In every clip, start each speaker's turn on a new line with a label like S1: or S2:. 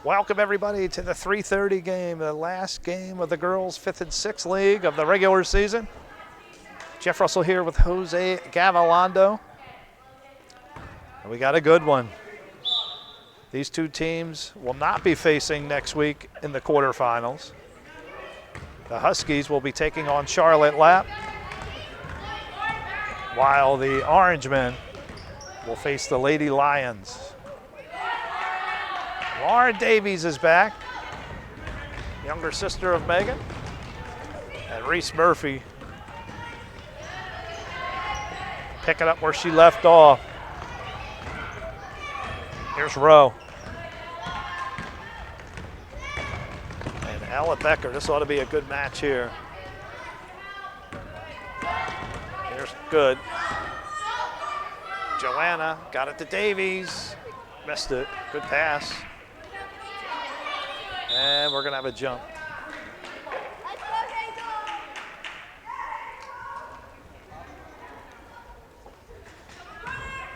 S1: Welcome everybody to the 3:30 game, the last game of the girls' 5th and 6th league of the regular season. Jeff Russell here with Jose Gavilando. And we got a good one. These two teams will not be facing next week in the quarterfinals. The Huskies will be taking on Charlotte LAPP, while the Orangemen will face the Lady Lions. Lauren Davies is back, younger sister of Megan, and Reese Murphy picking up where she left off. Here's Rowe. And Ella Becker, this ought to be a good match here. Here's good. Joanna got it to Davies, missed it, good pass. And we're gonna have a jump.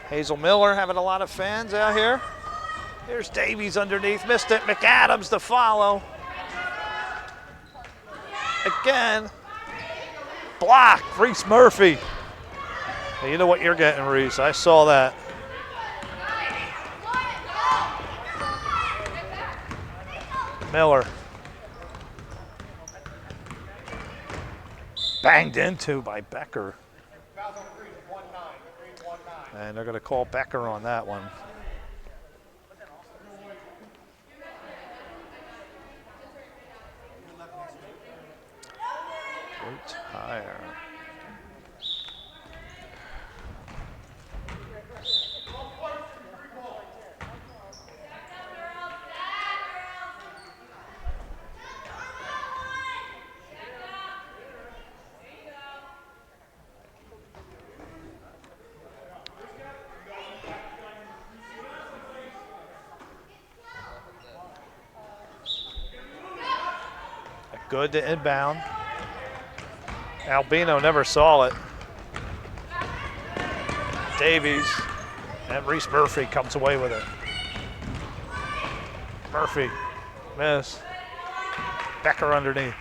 S1: Hazel Miller having a lot of fans out here. Here's Davies underneath, missed it. McAdams to follow. Again, block, Reese Murphy. Hey, you know what you're getting, Reese, I saw that. Miller. Banged into by Becker. And they're going to call Becker on that one. Retire. Good to inbound. Albino never saw it. Davies and Reese Murphy comes away with it. Murphy, miss. Becker underneath.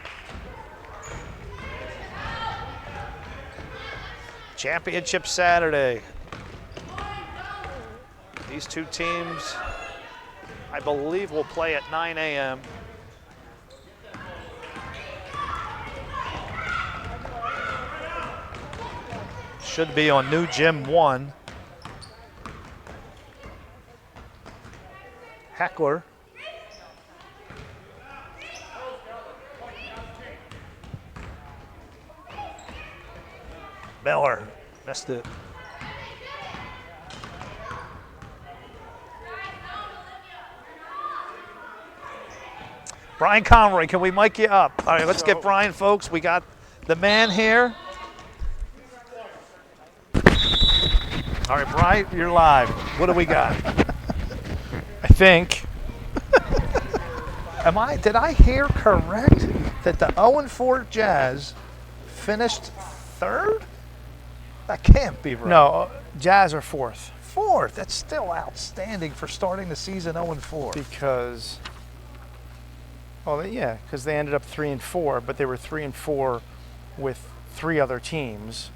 S1: Championship Saturday. These two teams, I believe, will play at 9 a.m. Should be on new gym 1. Heckler. Miller missed it. Brian Conroy, can we mic you up? All right, let's get Brian, folks. We got the man here. All right, Brian, you're live. What do we got?
S2: I think.
S1: Did I hear correct that the 0-4 Jazz finished 3rd? That can't be right.
S2: No, Jazz are 4th.
S1: 4th, that's still outstanding for starting the season 0-4.
S2: Because, well, yeah, because they ended up 3-4, but they were 3-4 with 3 other teams.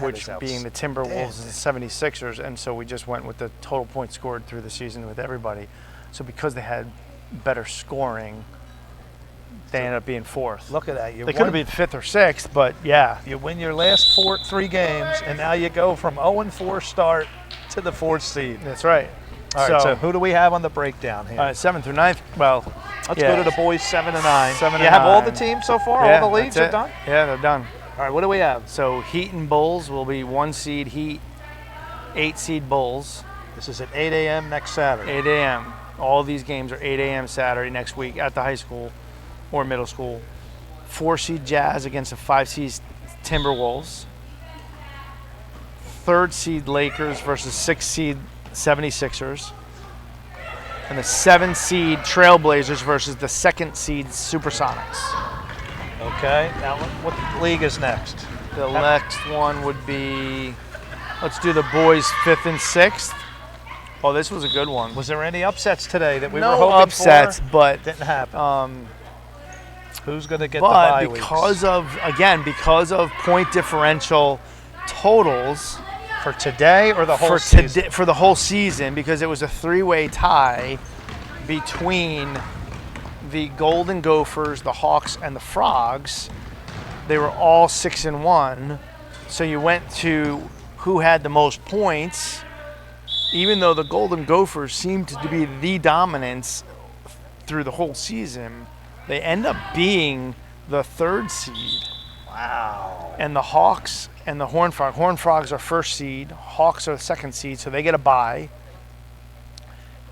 S2: Which being the Timberwolves and the 76ers, and so we just went with the total points scored through the season with everybody. So because they had better scoring, they ended up being 4th.
S1: Look at that.
S2: They could have been 5th or 6th, but yeah.
S1: You win your last 3 games, and now you go from 0-4 start to the 4th seed.
S2: That's right.
S1: All right, so who do we have on the breakdown here?
S2: 7th through 9th. Well,
S1: let's go to the boys 7 and 9.
S2: 7 and 9.
S1: You have all the teams so far?
S2: Yeah,
S1: all the leagues are done?
S2: Yeah, they're done.
S1: All right, what do we have?
S2: So Heat and Bulls will be 1 seed Heat, 8 seed Bulls.
S1: This is at 8 a.m. next Saturday.
S2: 8 a.m. All these games are 8 a.m. Saturday next week at the high school or middle school. 4 seed Jazz against a 5 seed Timberwolves. 3rd seed Lakers versus 6 seed 76ers. And the 7 seed Trailblazers versus the 2nd seed Supersonics.
S1: Okay, now what league is next?
S2: The next one would be, let's do the boys 5th and 6th. Oh, this was a good one.
S1: Was there any upsets today that we
S2: no
S1: were hoping
S2: upsets,
S1: for?
S2: but
S1: Didn't happen. Who's going to get the
S2: but
S1: bye
S2: because
S1: weeks?
S2: because of point differential totals
S1: For today or the whole season?
S2: for the whole season, because it was a 3-way tie between the Golden Gophers, the Hawks, and the Frogs. They were all 6-1. So you went to who had the most points, even though the Golden Gophers seemed to be the dominance through the whole season. They end up being the 3rd seed.
S1: Wow.
S2: And the Hawks and the Horned Frogs are 1st seed. Hawks are the 2nd seed, so they get a bye.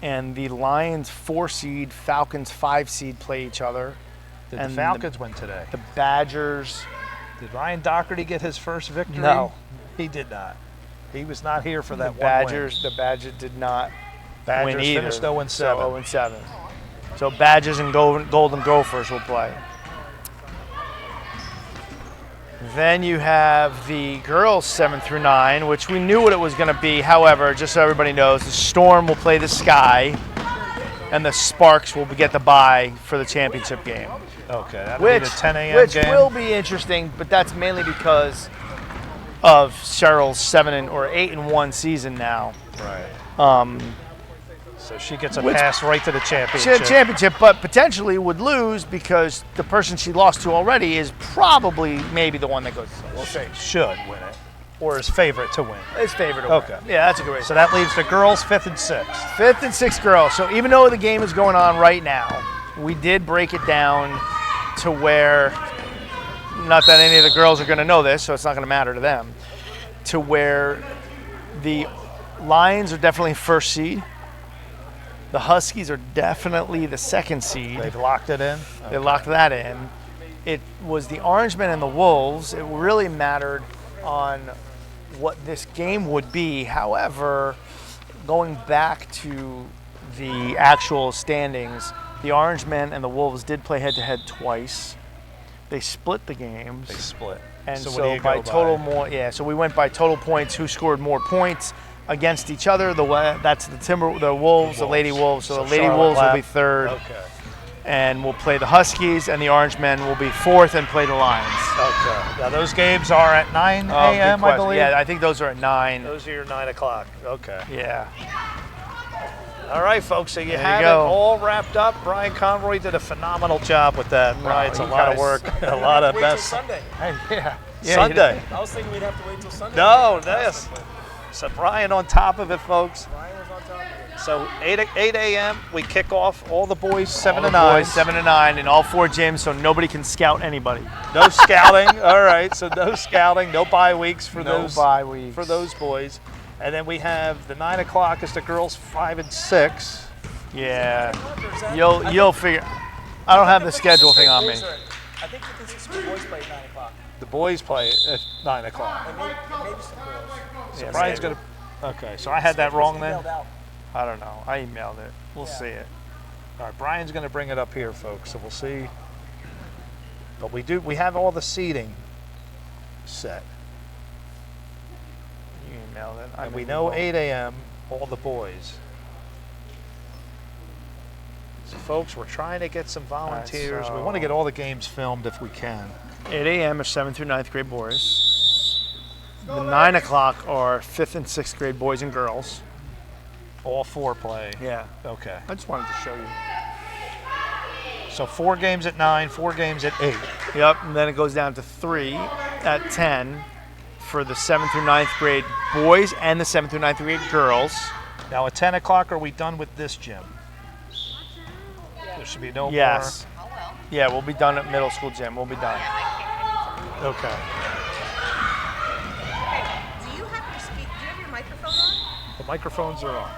S2: And the Lions 4 seed, Falcons 5 seed play each other.
S1: Did
S2: and
S1: the Falcons win today?
S2: The Badgers.
S1: Did Ryan Doherty get his first victory?
S2: No.
S1: He did not. He was not here for that
S2: Badgers,
S1: one win.
S2: the Badgers did not
S1: Badgers
S2: win either.
S1: finished 0-7.
S2: So 0-7. So Badgers and Golden Gophers will play. Then you have the girls 7 through 9, which we knew what it was going to be. However, just so everybody knows, the Storm will play the Sky, and the Sparks will get the bye for the championship game.
S1: Okay, that'll be the 10 a.m.
S2: Which
S1: game.
S2: will be interesting, but that's mainly because of Cheryl's 8-1 season now.
S1: Right. So she gets a pass right to the championship.
S2: But potentially would lose because the person she lost to already is probably maybe the one that goes. We'll see.
S1: Should win it, or is favorite to win.
S2: Is favorite to win.
S1: Okay.
S2: Yeah, that's a great.
S1: So that leaves the girls 5th and 6th.
S2: 5th and 6th girls. So even though the game is going on right now, we did break it down to where, not that any of the girls are going to know this, so it's not going to matter to them, to where the Lions are definitely 1st seed. The Huskies are definitely the 2nd seed.
S1: They've locked it in?
S2: Okay. They locked that in. It was the Orangemen and the Wolves. It really mattered on what this game would be. However, going back to the actual standings, the Orangemen and the Wolves did play head-to-head twice. They split the games.
S1: They split.
S2: And
S1: so
S2: so by total more, so we went by total points, who scored more points against each other. That's the Wolves, the Lady Wolves. So the Lady Wolves will be 3rd.
S1: Okay.
S2: And we'll play the Huskies, and the Orangemen will be 4th and play the Lions.
S1: Okay. Now those games are at 9 a.m. I believe.
S2: Yeah, I think those are at 9.
S1: Those are your 9 o'clock. Okay.
S2: Yeah.
S1: All right, folks. So you have it all wrapped up. Brian Conroy did a phenomenal job with that. Brian, it's a lot of work, a lot of best.
S3: Sunday.
S2: Yeah.
S1: Sunday.
S3: I was thinking we'd have to wait till Sunday.
S1: No, yes. So Brian on top of it, folks.
S3: Brian was on top of it.
S1: So 8 a.m. we kick off. All the boys 7 to 9.
S2: All the boys 7 to 9 in all 4 gyms, so nobody can scout anybody.
S1: No scouting. All right. So no scouting. No bye weeks for those.
S2: No bye weeks
S1: for those boys. And then we have the 9 o'clock is the girls 5 and 6.
S2: Yeah. You'll figure. I don't have the schedule thing on me.
S3: I think the boys play at 9 o'clock.
S1: The boys play at 9 o'clock.
S3: And maybe some girls.
S1: So Brian's going to. Okay. So I had that wrong then.
S2: I don't know. I emailed it. We'll see it.
S1: All right, Brian's going to bring it up here, folks, so we'll see. But we have all the seating set.
S2: You emailed it.
S1: And we know 8 a.m., all the boys. So, folks, we're trying to get some volunteers.
S2: Right, so
S1: we want to get all the games filmed if we can.
S2: 8 a.m. are 7th through 9th grade boys. The 9 o'clock are 5th and 6th grade boys and girls.
S1: All 4 play.
S2: Yeah.
S1: Okay.
S2: I just wanted to show you.
S1: So 4 games at 9, 4 games at 8.
S2: Yep, and then it goes down to 3 at 10 for the 7th through 9th grade boys and the 7th through 9th grade girls.
S1: Now at 10 o'clock, are we done with this gym? There should be no more.
S2: Yes. Yeah, we'll be done at middle school gym. We'll be done.
S1: Okay.
S4: Do you have your microphone on?
S1: The microphones are on.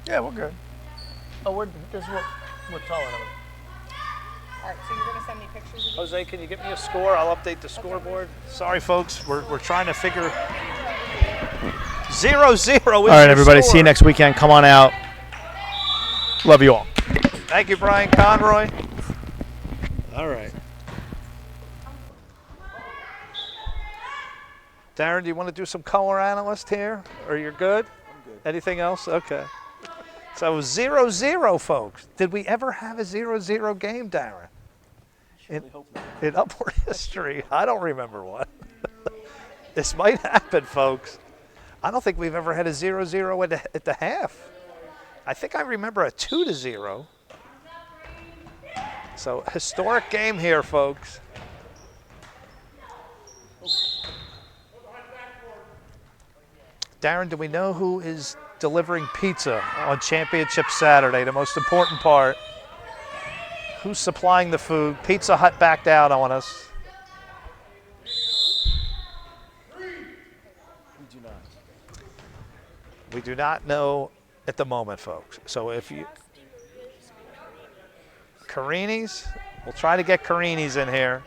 S2: Yeah, we're good. Oh, this is what we're telling them.
S4: All right, so you're going to send me pictures of
S1: Jose, can you get me a score? I'll update the scoreboard. Sorry, folks. We're trying to figure 0-0.
S2: All right, everybody. See you next weekend. Come on out. Love you all.
S1: Thank you, Brian Conroy. All right. Darin, do you want to do some color analyst here? Or you're good?
S3: I'm good.
S1: Anything else? Okay. So 0-0, folks. Did we ever have a 0-0 game, Darin?
S3: Surely hope not.
S1: In upward history, I don't remember one. This might happen, folks. I don't think we've ever had a 0-0 at the half. I think I remember a 2-0. So historic game here, folks. Darin, do we know who is delivering pizza on Championship Saturday, the most important part? Who's supplying the food? Pizza Hut backed out on us. We do not know at the moment, folks. So if you... Carinis? We'll try to get Carinis in here.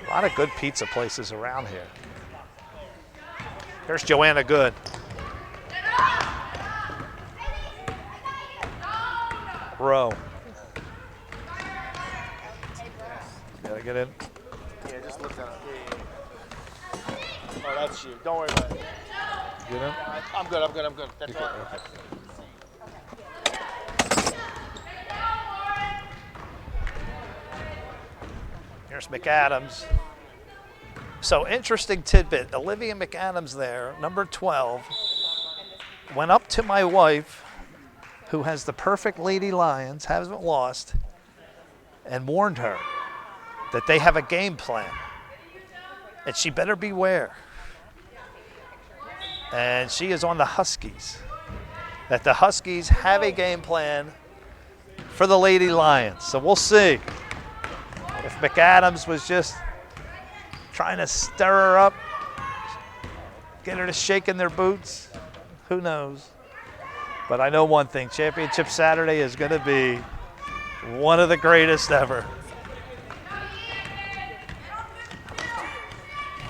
S1: A lot of good pizza places around here. Here's Joanna Good. Rowe. Gotta get in.
S3: Yeah, just look down. Yeah. Oh, that's you. Don't worry about it.
S1: Get in.
S3: I'm good. That's all.
S1: Here's McAdams. So interesting tidbit. Olivia McAdams there, number 12, went up to my wife, who has the perfect Lady Lions, hasn't lost, and warned her that they have a game plan. And she better beware. And she is on the Huskies. That the Huskies have a game plan for the Lady Lions. So we'll see. If McAdams was just trying to stir her up, get her to shake in their boots, who knows? But I know one thing, Championship Saturday is going to be one of the greatest ever.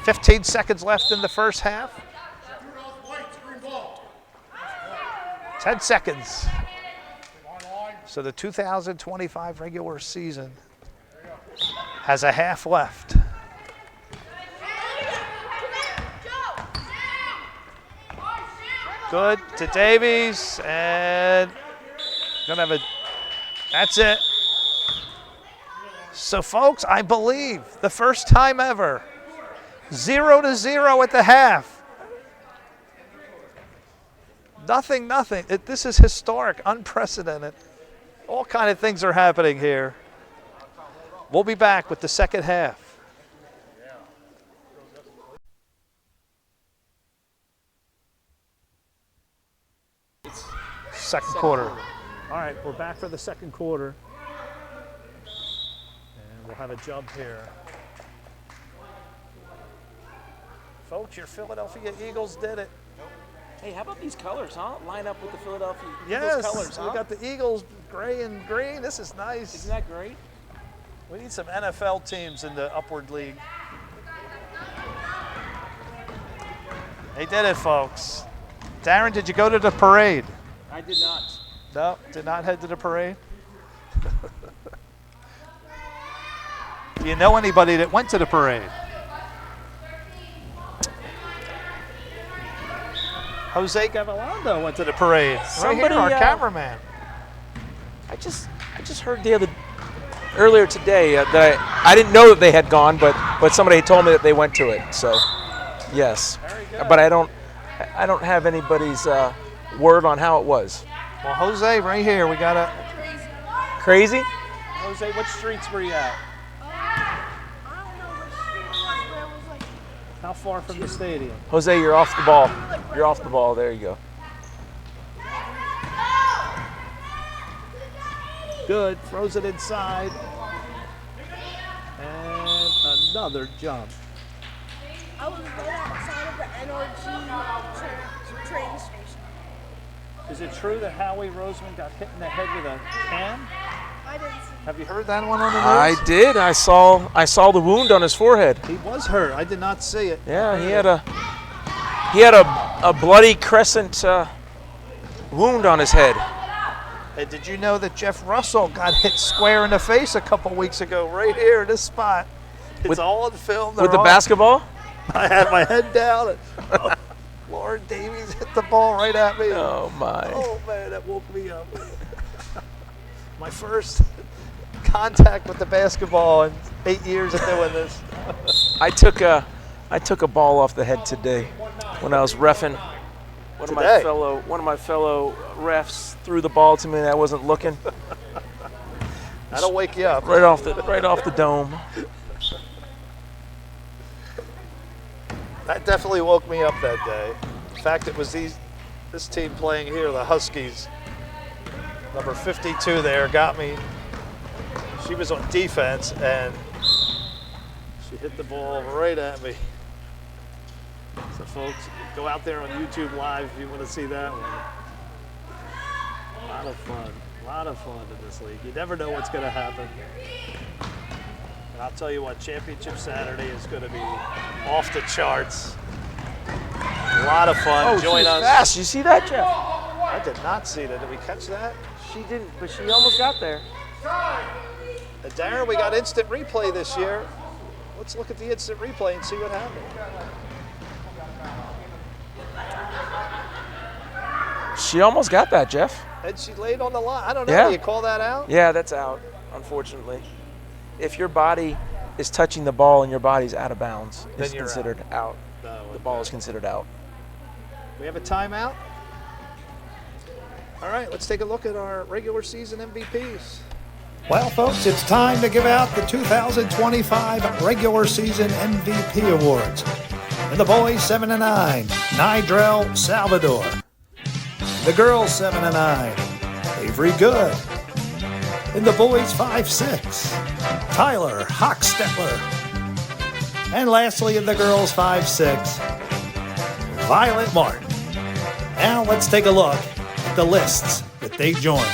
S1: 15 seconds left in the first half. 10 seconds. So the 2025 regular season has a half left. Good to Davies, and gonna have a, that's it. So folks, I believe the first time ever, 0-0 at the half. Nothing. This is historic, unprecedented. All kind of things are happening here. We'll be back with the second half. Second quarter. All right, we're back for the second quarter. And we'll have a jump here. Folks, your Philadelphia Eagles did it.
S3: Hey, how about these colors, huh? Line up with the Philadelphia
S1: Yes,
S3: Eagles colors, huh?
S1: we got the Eagles gray and green. This is nice.
S3: Isn't that great?
S1: We need some NFL teams in the Upward League. They did it, folks. Darin, did you go to the parade?
S3: I did not.
S1: No, did not head to the parade. Do you know anybody that went to the parade? Jose Gavilando went to the parade.
S3: Somebody,
S1: right here, our cameraman.
S3: I just heard earlier today that I didn't know that they had gone, but somebody told me that they went to it. So, yes.
S1: Very good.
S3: But I don't have anybody's word on how it was.
S1: Well, Jose, right here, we got a
S3: Crazy?
S1: Jose, what streets were you at?
S4: I don't know which street it was, but it was like
S1: How far from the stadium?
S3: Jose, you're off the ball. You're off the ball. There you go.
S1: Good, throws it inside. And another jump.
S4: I was right outside of the NRG train station.
S1: Is it true that Howie Roseman got hit in the head with a can?
S4: I didn't see.
S1: Have you heard that one on the news?
S3: I did. I saw the wound on his forehead.
S1: He was hurt. I did not see it.
S3: Yeah, he had a bloody crescent wound on his head.
S1: Hey, did you know that Jeff Russell got hit square in the face a couple weeks ago, right here in this spot? It's all on film.
S3: With the basketball?
S1: I had my head down, and Lauren Davies hit the ball right at me.
S3: Oh, my.
S1: Oh, man, that woke me up. My first contact with the basketball in 8 years of doing this.
S3: I took a ball off the head today when I was reffing. One of my fellow refs threw the ball to me and I wasn't looking.
S1: That'll wake you up.
S3: Right off the dome.
S1: That definitely woke me up that day. In fact, it was this team playing here, the Huskies. Number 52 there got me. She was on defense and she hit the ball right at me. So folks, go out there on YouTube Live if you want to see that one. A lot of fun in this league. You never know what's going to happen. And I'll tell you what, Championship Saturday is going to be off the charts. A lot of fun.
S3: Oh,
S1: Join us.
S3: Fast. You see that, Jeff?
S1: I did not see that. Did we catch that?
S3: She didn't, but she almost got there.
S1: And Darin, we got instant replay this year. Let's look at the instant replay and see what happened.
S3: She almost got that, Jeff.
S1: And she laid on the line. I don't know.
S3: Yeah.
S1: Do you call that out?
S3: Yeah, that's out, unfortunately. If your body is touching the ball and your body's out of bounds,
S1: Then
S3: it's
S1: you're
S3: considered out.
S1: No,
S3: The ball is considered out.
S1: We have a timeout. All right, let's take a look at our regular season MVPs.
S5: Well, folks, it's time to give out the 2025 regular season MVP awards. In the boys, 7 and 9, Nidrell Salvador. The girls, 7 and 9, Avery Good. In the boys, 5-6, Tyler Hochstetler. And lastly, in the girls, 5-6, Violet Martin. Now let's take a look at the lists that they joined.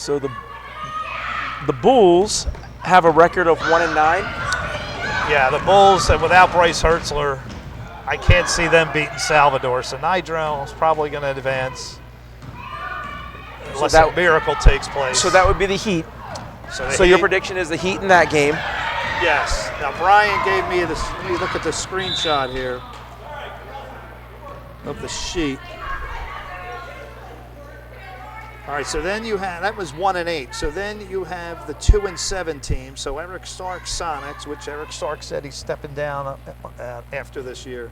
S3: So the Bulls have a record of 1-9.
S1: Yeah, the Bulls, and without Bryce Hertzler, I can't see them beating Salvador. So Nidrell is probably going to advance unless a miracle takes place.
S3: So that would be the Heat. So your prediction is the Heat in that game?
S1: Yes. Now Brian gave me this. Let me look at the screenshot here of the sheet. All right, so then you have, that was 1-8. So then you have the 2-7 team. So Eric Stark's Sonics, which Eric Stark said he's stepping down after this year.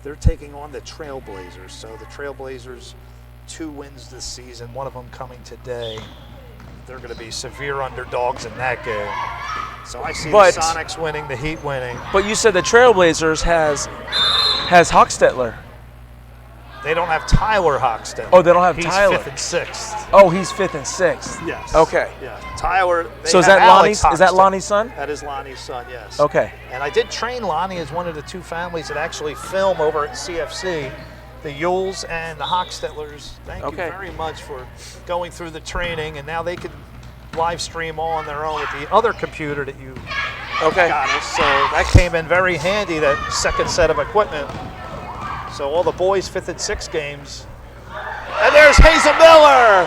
S1: They're taking on the Trailblazers. So the Trailblazers, 2 wins this season, one of them coming today. They're going to be severe underdogs in that game. So I see the Sonics winning, the Heat winning.
S3: But you said the Trailblazers has Hochstetler.
S1: They don't have Tyler Hochstetler.
S3: Oh, they don't have Tyler.
S1: He's 5th and 6th.
S3: Oh, he's 5th and 6th.
S1: Yes.
S3: Okay.
S1: Yeah. Tyler.
S3: So is that Lonnie's? Is that Lonnie's son?
S1: That is Lonnie's son. Yes.
S3: Okay.
S1: And I did train Lonnie as one of the 2 families that actually film over at CFC, the Yules and the Hochstetlers. Thank you very much for going through the training, and now they can live stream all on their own with the other computer that you got us. So that came in very handy, that second set of equipment. So all the boys' 5th and 6th games. And there's Hazel Miller.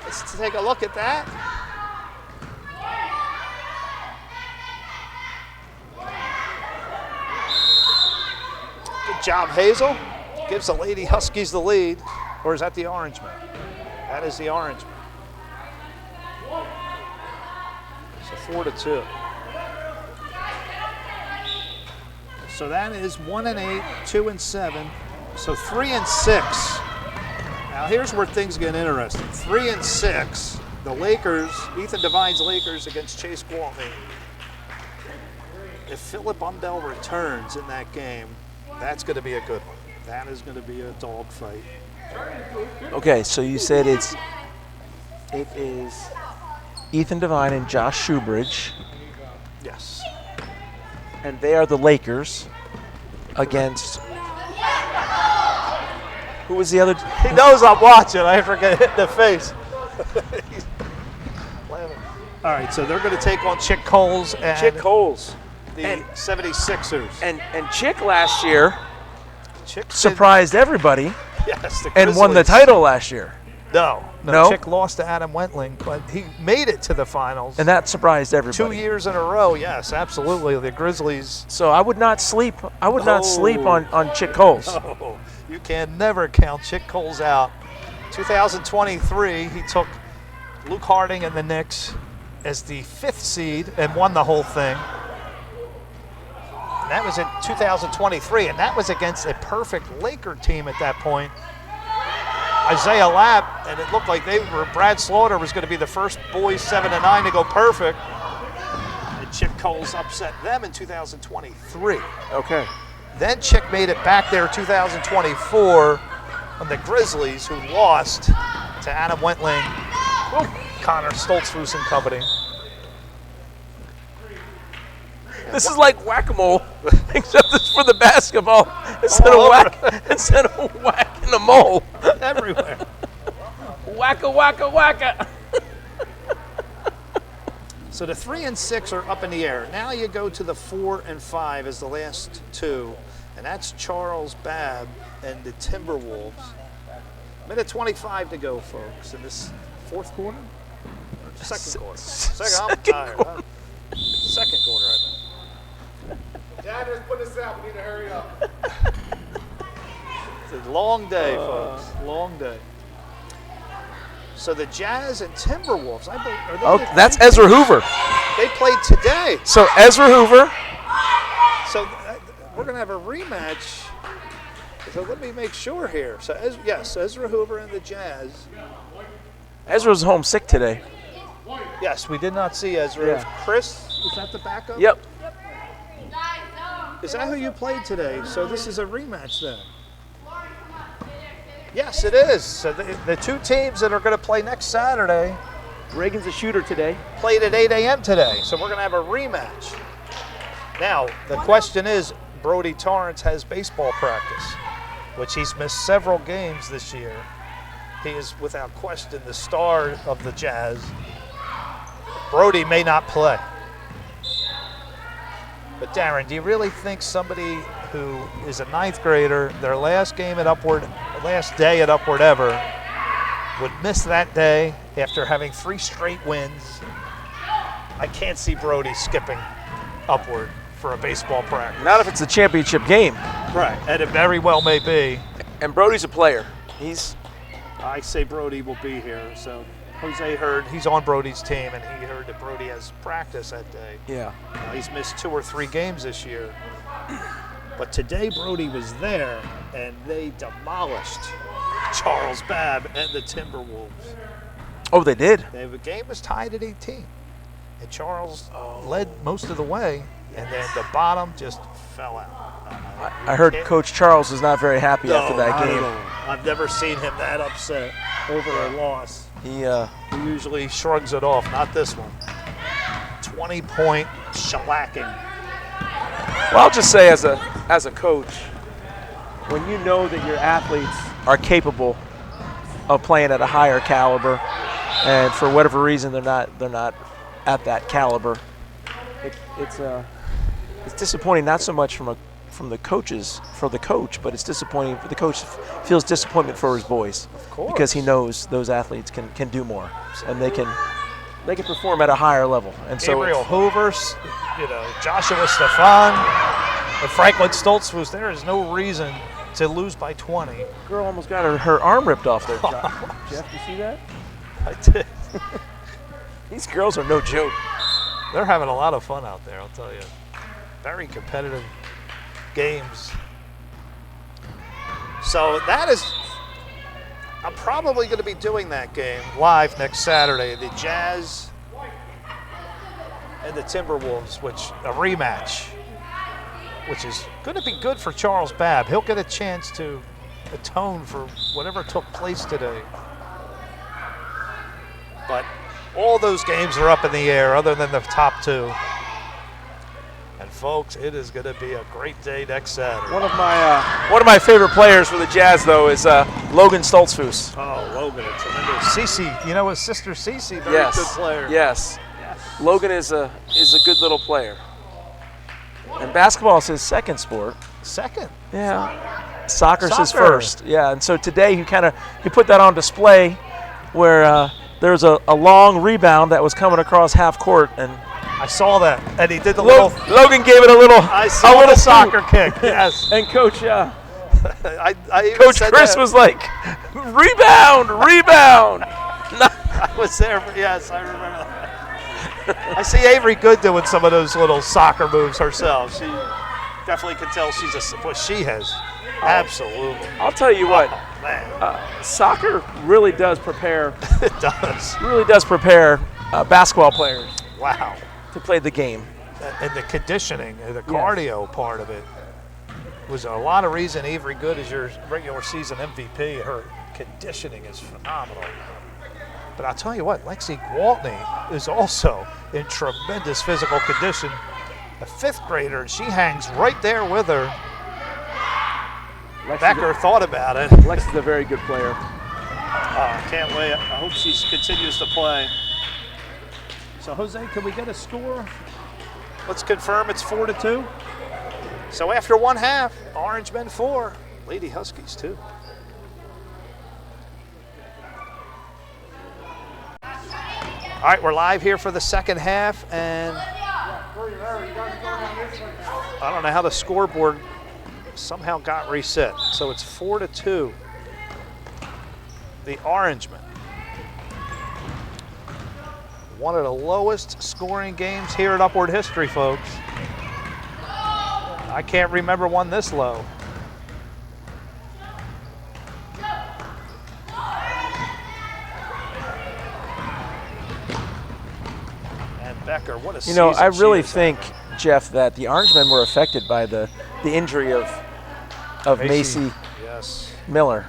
S1: Let's take a look at that. Good job, Hazel. Gives the Lady Huskies the lead. Or is that the Orangemen? That is the Orangemen. So 4-2. So that is 1-8, 2-7. So 3-6. Now here's where things get interesting. 3-6. The Lakers, Ethan Devine's Lakers against Chase Gwaltney. If Philip Umdell returns in that game, that's going to be a good one. That is going to be a dogfight.
S3: Okay, so you said it is Ethan Devine and Josh Shoebridge.
S1: Yes.
S3: And they are the Lakers against. Who was the other?
S1: He knows I'm watching. I forget hit in the face. All right, so they're going to take on Chick Coles and the 76ers.
S3: And Chick last year
S1: Chick
S3: surprised everybody.
S1: Yes,
S3: and won the title last year.
S1: No.
S3: No?
S1: Chick lost to Adam Wentling, but he made it to the finals.
S3: And that surprised everybody.
S1: 2 years in a row, yes, absolutely. The Grizzlies.
S3: So I would not sleep. I would not sleep on Chick Coles.
S1: No, you can never count Chick Coles out. 2023, he took Luke Harding and the Knicks as the 5th seed and won the whole thing. And that was in 2023, and that was against a perfect Laker team at that point. Isaiah Lapp, and it looked like Brad Slaughter was going to be the first boys 7-9 to go perfect. And Chick Coles upset them in 2023.
S3: Okay.
S1: Then Chick made it back there in 2024 on the Grizzlies, who lost to Adam Wentling, Connor Stoltzfus and company.
S3: This is like whack-a-mole, except it's for the basketball instead of whacking a mole.
S1: Everywhere.
S3: Wacka, wacka, wacka.
S1: So the 3 and 6 are up in the air. Now you go to the 4 and 5 as the last 2, and that's Charles Babb and the Timberwolves. Minute 25 to go, folks, in this 4th quarter? Or second quarter? I'm tired. Huh? Second quarter, I meant.
S6: Dad, just put this out. We need to hurry up.
S1: It's a long day, folks. Long day. So the Jazz and Timberwolves.
S3: That's Ezra Hoover.
S1: They played today.
S3: So Ezra Hoover.
S1: So we're going to have a rematch. So let me make sure here. So yes, Ezra Hoover and the Jazz.
S3: Ezra's homesick today.
S1: Yes, we did not see Ezra.
S3: Yeah.
S1: Chris, is that the backup?
S3: Yep.
S1: Is that who you played today? So this is a rematch then? Yes, it is. So the 2 teams that are going to play next Saturday.
S3: Reagan's a shooter today.
S1: Played at 8 a.m. today. So we're going to have a rematch. Now, the question is, Brody Torrance has baseball practice, which he's missed several games this year. He is without question the star of the Jazz. Brody may not play. But Darin, do you really think somebody who is a 9th grader, their last day at Upward ever, would miss that day after having 3 straight wins? I can't see Brody skipping Upward for a baseball practice.
S3: Not if it's a championship game.
S1: Right, and it very well may be.
S3: And Brody's a player.
S1: I say Brody will be here. So Jose heard he's on Brody's team, and he heard that Brody has practice that day.
S3: Yeah.
S1: He's missed 2 or 3 games this year. But today Brody was there, and they demolished Charles Babb and the Timberwolves.
S3: Oh, they did?
S1: The game was tied at 18. And Charles led most of the way, and then the bottom just fell out.
S3: I heard Coach Charles is not very happy after that game.
S1: I've never seen him that upset over a loss.
S3: He
S1: usually shrugs it off, not this one. 20-point shellacking.
S3: Well, I'll just say as a coach, when you know that your athletes are capable of playing at a higher caliber, and for whatever reason they're not at that caliber, it's disappointing, not so much from the coaches for the coach, but it's disappointing for the coach. Feels disappointment for his boys,
S1: of course,
S3: because he knows those athletes can do more, and they can perform at a higher level. And so
S1: Gabriel Hoover, Joshua Stefan, and Franklin Stoltz was there. There's no reason to lose by 20.
S3: Girl almost got her arm ripped off there. Jeff, you see that?
S1: I did.
S3: These girls are no joke.
S1: They're having a lot of fun out there, I'll tell you. Very competitive games. So I'm probably going to be doing that game live next Saturday. The Jazz and the Timberwolves, a rematch, which is going to be good for Charles Babb. He'll get a chance to atone for whatever took place today. But all those games are up in the air other than the top 2. And folks, it is going to be a great day next Saturday.
S3: One of my favorite players for the Jazz, though, is Logan Stoltzfus.
S1: Oh, Logan, a tremendous. Cece, his sister Cece, very good player.
S3: Yes. Logan is a good little player. And basketball is his second sport.
S1: Second?
S3: Yeah. Soccer's his first. Yeah, and so today he put that on display where there's a long rebound that was coming across half court, and
S1: I saw that, and he did the little.
S3: Logan gave it a little
S1: soccer kick. Yes,
S3: and Coach,
S1: I
S3: Coach Chris was like, rebound.
S1: I was there. Yes, I remember that. I see Avery Good doing some of those little soccer moves herself. She definitely can tell she has. Absolutely.
S3: I'll tell you what.
S1: Oh, man.
S3: Soccer really does prepare.
S1: It does.
S3: Really does prepare basketball players.
S1: Wow.
S3: To play the game.
S1: And the conditioning, the cardio part of it was a lot of reason Avery Good is your regular season MVP. Her conditioning is phenomenal. But I'll tell you what, Lexi Gwaltney is also in tremendous physical condition. A 5th grader, she hangs right there with her. Becker thought about it.
S3: Lexi's a very good player.
S1: Can't wait. I hope she continues to play. So, Jose, can we get a score? Let's confirm it's 4-2. So after 1 half, Orangemen 4, Lady Huskies 2. All right, we're live here for the second half, and I don't know how the scoreboard somehow got reset. So it's 4-2. The Orangemen. One of the lowest scoring games here at Upward history, folks. I can't remember one this low. And Becker, what a season.
S3: I really think, Jeff, that the Orangemen were affected by the injury of Maci Miller.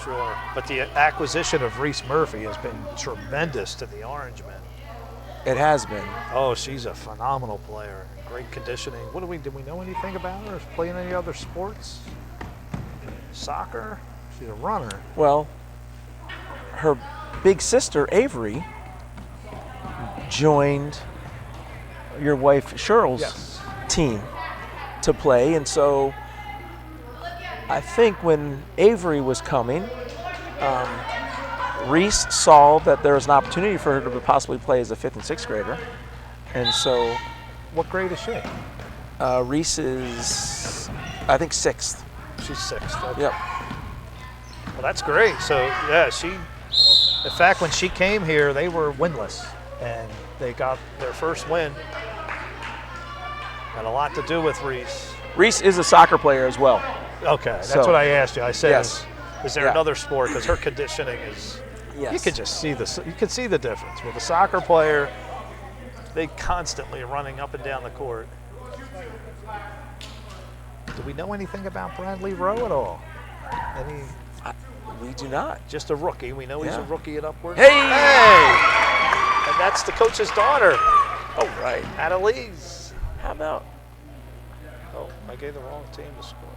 S1: Sure, but the acquisition of REESE Murphy has been tremendous to the Orangemen.
S3: It has been.
S1: Oh, she's a phenomenal player. Great conditioning. Did we know anything about her? Playing any other sports? Soccer? She's a runner.
S3: Well, her big sister, Avery, joined your wife, Cheryl's team to play. And so I think when Avery was coming, REESE saw that there was an opportunity for her to possibly play as a 5th and 6th grader. And so
S1: What grade is she?
S3: REESE is, I think, 6th.
S1: She's 6th. Okay.
S3: Yep.
S1: Well, that's great. So, yeah, in fact, when she came here, they were winless, and they got their first win. Had a lot to do with REESE.
S3: REESE is a soccer player as well.
S1: Okay, that's
S3: So,
S1: what I asked you. I said,
S3: yes.
S1: is there
S3: Yeah.
S1: another sport? Because her conditioning is,
S3: Yes.
S1: you could just see you could see the difference. With a soccer player, they constantly running up and down the court. Do we know anything about Bradley Rowe at all?
S3: We do not.
S1: Just a rookie. We know he's a
S3: Yeah.
S1: rookie at Upward.
S3: Hey!
S1: Hey! And that's the coach's daughter,
S3: Oh, right.
S1: Adialeze.
S3: How about?
S1: Oh, I gave the wrong team to score.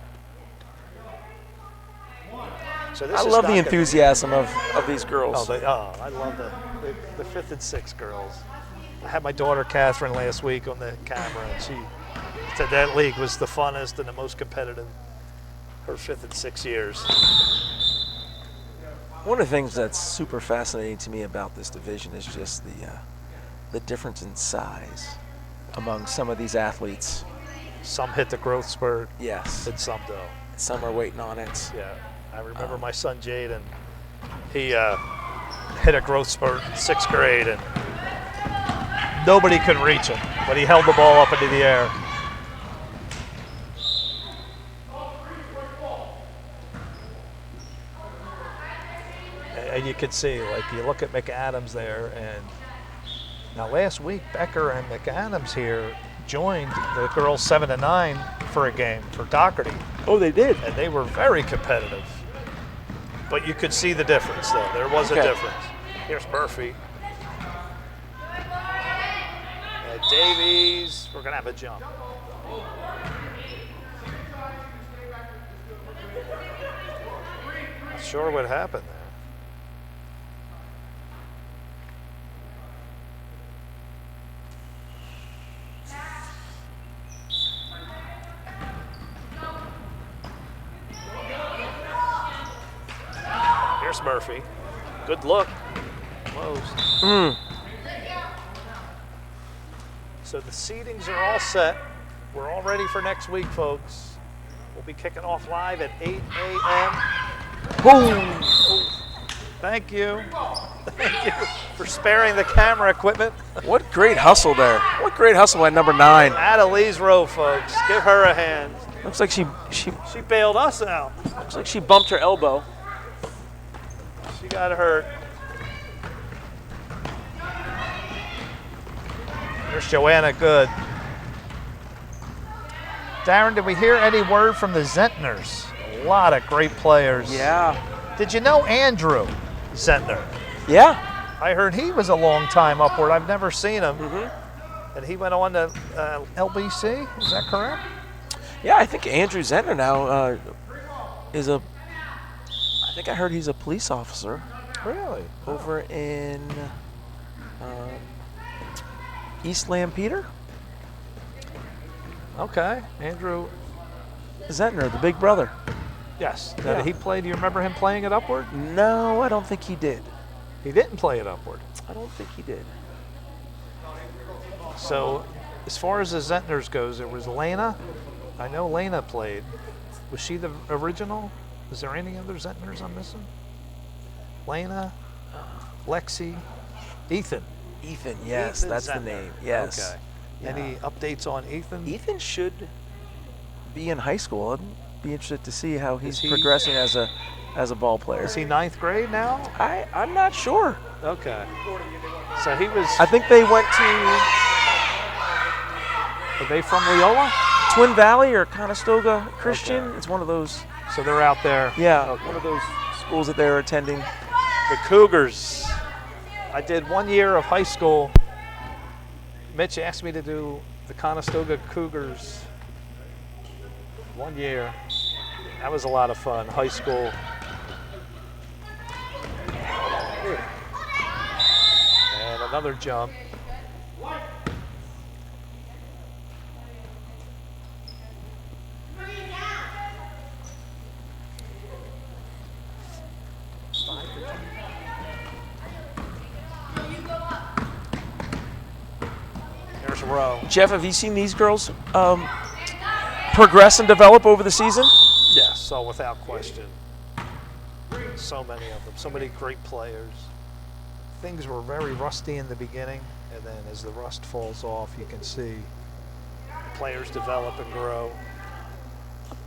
S1: So this
S3: I
S1: is
S3: love
S1: not
S3: the
S1: gonna-
S3: enthusiasm of these
S1: Oh,
S3: girls.
S1: I love the 5th and 6th girls. I had my daughter Catherine last week on the camera, and she said that league was the funnest and the most competitive her 5th and 6th years.
S3: One of the things that's super fascinating to me about this division is just the difference in size among some of these athletes.
S1: Some hit the growth spurt,
S3: Yes.
S1: and some don't.
S3: Some are waiting on it.
S1: Yeah, I remember my son Jaden. He hit a growth spurt in 6th grade, and nobody could reach him, but he held the ball up into the air. And you can see, like, you look at McAdams there, and now last week Becker and McAdams here joined the girls 7 and 9 for a game for Doherty.
S3: Oh, they did.
S1: And they were very competitive. But you could see the difference, though. There was a
S3: Okay.
S1: difference. Here's Murphy. Davies, we're going to have a jump. Not sure what happened there. Here's Murphy. Good look. Closed. So the seedings are all set. We're all ready for next week, folks. We'll be kicking off live at 8 a.m.
S3: Boom!
S1: Thank you. Thank you for sparing the camera equipment.
S3: What great hustle there. What great hustle by number 9.
S1: Adialeze Rowe, folks. Give her a hand.
S3: Looks like she
S1: She bailed us out.
S3: looks like she bumped her elbow.
S1: She got hurt. There's Joanna Good. Darin, did we hear any word from the Zentners? A lot of great players.
S3: Yeah.
S1: Did you know Andrew Zentner?
S3: Yeah.
S1: I heard he was a long time Upward. I've never seen him. And he went on to LBC, is that correct?
S3: Yeah, I think Andrew Zentner now is I think I heard he's a police officer
S1: Really?
S3: over in East Lampeter.
S1: Okay. Andrew,
S3: Zentner, the big brother.
S1: yes. Now,
S3: Yeah.
S1: did he play? Do you remember him playing at Upward?
S3: No, I don't think he did.
S1: He didn't play at Upward.
S3: I don't think he did.
S1: So, as far as the Zentners goes, there was Lena. I know Lena played. Was she the original? Is there any other Zentners I'm missing? Lena, Lexi, Ethan.
S3: Ethan, yes,
S1: Ethan
S3: that's
S1: Zentner.
S3: the name. Yes.
S1: Okay.
S3: Yeah.
S1: Any updates on Ethan?
S3: Ethan should be in high school. I'd be interested to see how he's
S1: Is he-
S3: progressing as a ball player.
S1: Is he 9th grade now?
S3: I'm not sure.
S1: Okay. So he was.
S3: I think they went to
S1: Are they from Leola?
S3: Twin Valley or Conestoga Christian.
S1: Okay.
S3: It's one of those.
S1: So they're out there.
S3: Yeah,
S1: Okay.
S3: one of those schools that they're attending.
S1: The Cougars. I did 1 year of high school. Mitch asked me to do the Conestoga Cougars 1 year. That was a lot of fun. High school. And another jump. There's Rowe.
S3: Jeff, have you seen these girls progress and develop over the season?
S1: Yes, so without question. So many of them, so many great players. Things were very rusty in the beginning, and then as the rust falls off, you can see players develop and grow.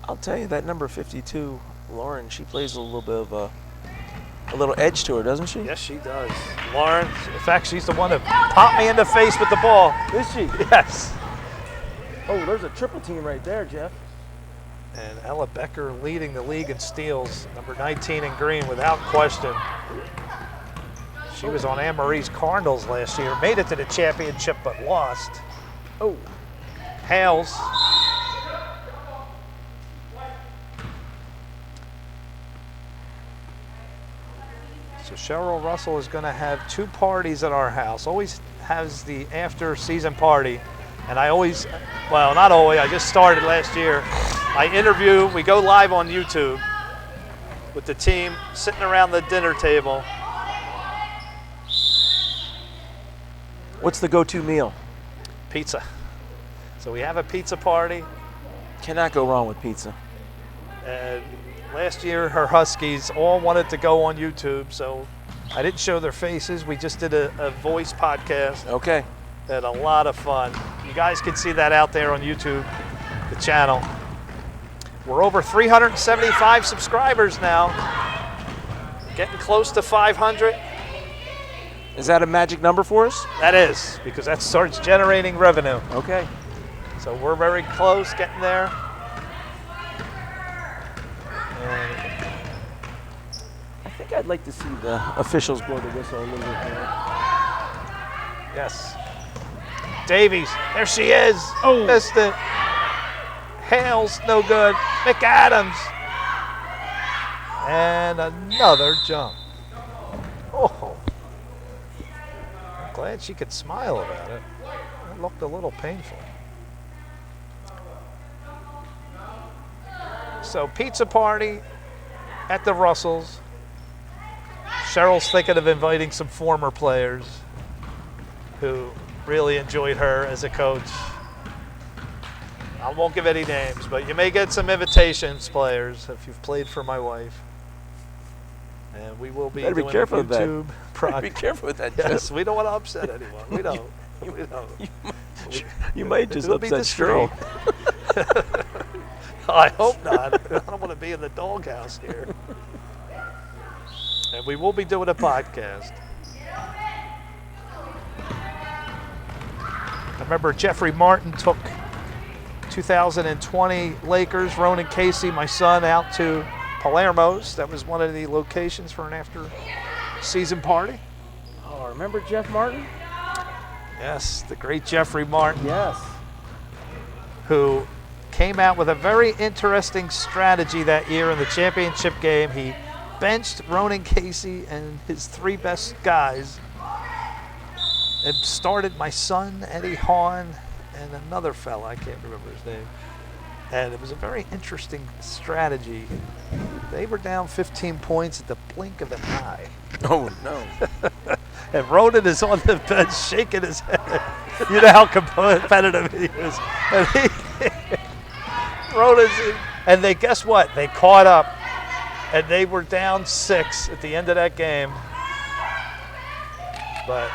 S3: I'll tell you, that number 52, Lauren, she plays a little bit of a little edge to her, doesn't she?
S1: Yes, she does. Lauren, in fact, she's the one that popped me in the face with the ball.
S3: Is she?
S1: Yes.
S3: Oh, there's a triple team right there, Jeff.
S1: And Ella Becker leading the league in steals, number 19 in green, without question. She was on Anne-Marie's Cardinals last year, made it to the championship but lost.
S3: Oh.
S1: Hales. So Cheryl Russell is going to have 2 parties at our house. Always has the after season party. And I always, well, not always, I just started last year. I interview, we go live on YouTube with the team sitting around the dinner table.
S3: What's the go-to meal?
S1: Pizza. So we have a pizza party.
S3: Cannot go wrong with pizza.
S1: And last year, her Huskies all wanted to go on YouTube, so I didn't show their faces. We just did a voice podcast.
S3: Okay.
S1: Had a lot of fun. You guys can see that out there on YouTube, the channel. We're over 375 subscribers now. Getting close to 500.
S3: Is that a magic number for us?
S1: That is, because that starts generating revenue.
S3: Okay.
S1: So we're very close, getting there. And
S3: I think I'd like to see the officials blow the whistle a little bit more.
S1: yes. Davies, there she is.
S3: Oh.
S1: Missed it. Hales, no good. McAdams. And another jump. Oh. I'm glad she could smile about it. It looked a little painful. So pizza party at the Russells. Cheryl's thinking of inviting some former players who really enjoyed her as a coach. I won't give any names, but you may get some invitations, players, if you've played for my wife. And we will be
S3: Better
S1: doing
S3: be careful
S1: a
S3: with that.
S1: YouTube project.
S3: Be careful with that.
S1: Yes, we don't want to upset anyone. We don't. We don't.
S3: You might just
S1: It'll be
S3: upset Cheryl.
S1: I hope not. I don't want to be in the doghouse here. And we will be doing a podcast. I remember Jeffrey Martin took 2020 Lakers, Ronan Casey, my son, out to Palermo's. That was one of the locations for an after-season party.
S3: Oh, remember Jeff Martin?
S1: Yes, the great Jeffrey Martin.
S3: Yes.
S1: Who came out with a very interesting strategy that year in the championship game. He benched Ronan Casey and his 3 best guys and started my son, Eddie Hahn, and another fella, I can't remember his name. And it was a very interesting strategy. They were down 15 points at the blink of an eye.
S3: Oh, no.
S1: And Ronan is on the bench shaking his head. You know how competitive he is. And Ronan's, and they, guess what? They caught up, and they were down 6 at the end of that game. But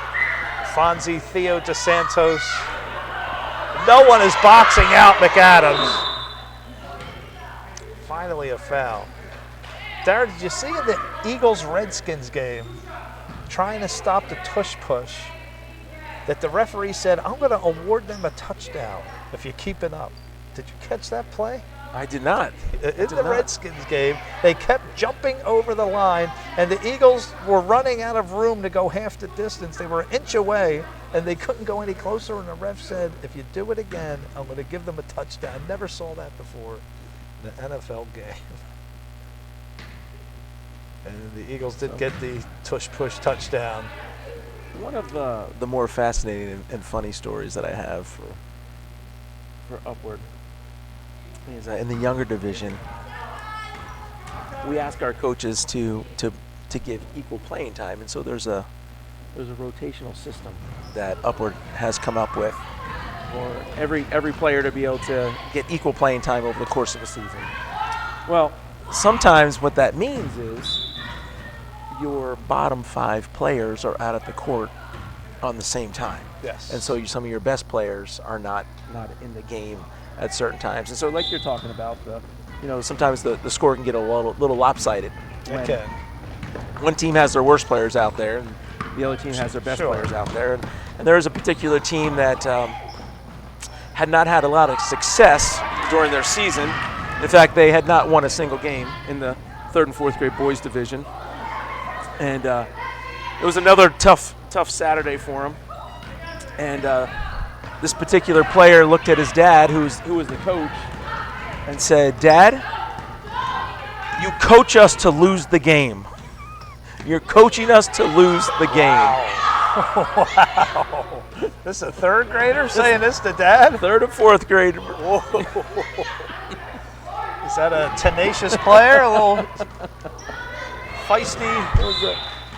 S1: Fonzie, Theo DeSantos, no one is boxing out McAdams. Finally a foul. Darin, did you see in the Eagles-Redskins game, trying to stop the tush push, that the referee said, I'm going to award them a touchdown if you keep it up? Did you catch that play?
S3: I did not.
S1: In the Redskins game, they kept jumping over the line, and the Eagles were running out of room to go half the distance. They were an inch away, and they couldn't go any closer, and the ref said, if you do it again, I'm going to give them a touchdown. I never saw that before in the NFL game. And the Eagles did get the tush-push touchdown.
S3: One of the more fascinating and funny stories that I have for Upward is in the younger division, we ask our coaches to give equal playing time, and so there's a rotational system that Upward has come up with for every player to be able to get equal playing time over the course of a season. Well, sometimes what that means is your bottom 5 players are out at the court on the same time.
S1: Yes.
S3: And so some of your best players are not in the game at certain times. And so like you're talking about, sometimes the score can get a little lopsided.
S1: Okay.
S3: One team has their worst players out there, and the other team has their best players out there. And there is a particular team that had not had a lot of success during their season. In fact, they had not won a single game in the 3rd and 4th grade boys division. And it was another tough Saturday for him. And this particular player looked at his dad, who was the coach, and said, "Dad, you coach us to lose the game. You're coaching us to lose the game."
S1: Wow. This is a 3rd grader saying this to dad?
S3: 3rd and 4th grader.
S1: Is that a tenacious player? A little feisty?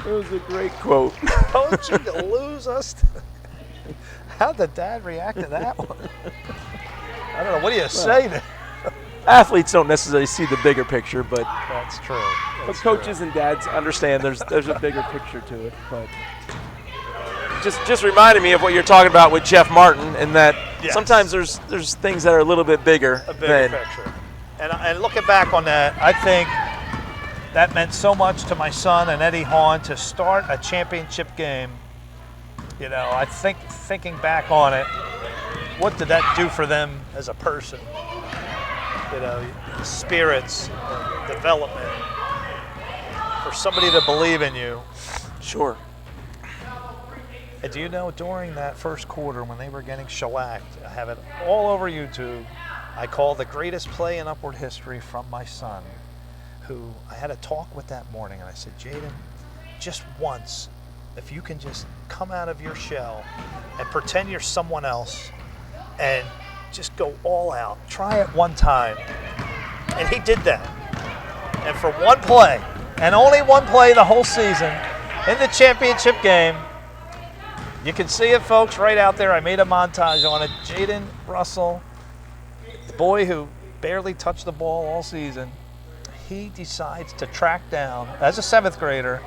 S3: It was a great quote.
S1: Coaching to lose us. How'd the dad react to that one? I don't know. What do you say to
S3: Athletes don't necessarily see the bigger picture, but
S1: that's true.
S3: But coaches and dads understand there's a bigger picture to it. But just reminded me of what you're talking about with Jeff Martin, and that sometimes there's things that are a little bit bigger.
S1: A bigger picture. And looking back on that, I think that meant so much to my son and Eddie Hahn to start a championship game. I think thinking back on it, what did that do for them as a person? Spirits, development, for somebody to believe in you.
S3: Sure.
S1: And do you know, during that first quarter when they were getting shellacked, I have it all over YouTube, I call the greatest play in Upward history from my son, who I had a talk with that morning, and I said, "Jaden, just once, if you can just come out of your shell and pretend you're someone else and just go all out. Try it one time." And he did that. And for one play, and only one play the whole season, in the championship game, you can see it, folks, right out there. I made a montage on it. Jaden Russell, the boy who barely touched the ball all season, he decides to track down, as a 7th grader,